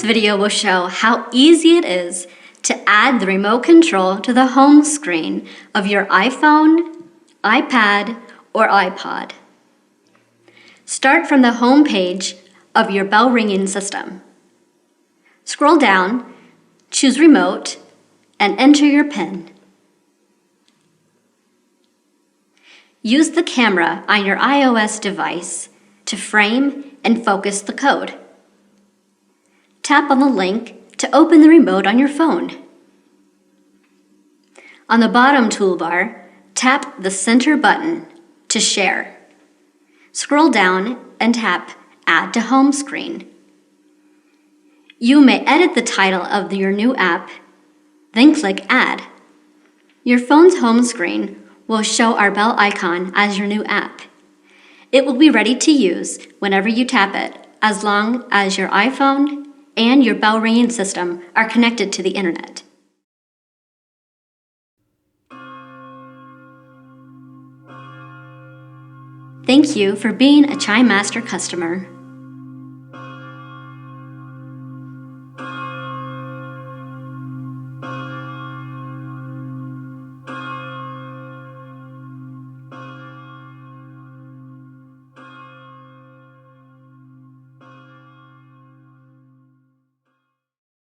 video will show how easy it is to add the remote control to the home screen of your iPhone, iPad, or iPod. Start from the home page of your bell ringing system. Scroll down, choose Remote, and enter your PIN. Use the camera on your iOS device to frame and focus the code. Tap on the link to open the remote on your phone. On the bottom toolbar, tap the center button to share. Scroll down and tap Add to Home Screen. You may edit the title of your new app, then click Add. Your phone's home screen will show our bell icon as your new app. It will be ready to use whenever you tap it, as long as your iPhone and your bell ringing system are connected to the internet. Thank you for being a Chime Master customer.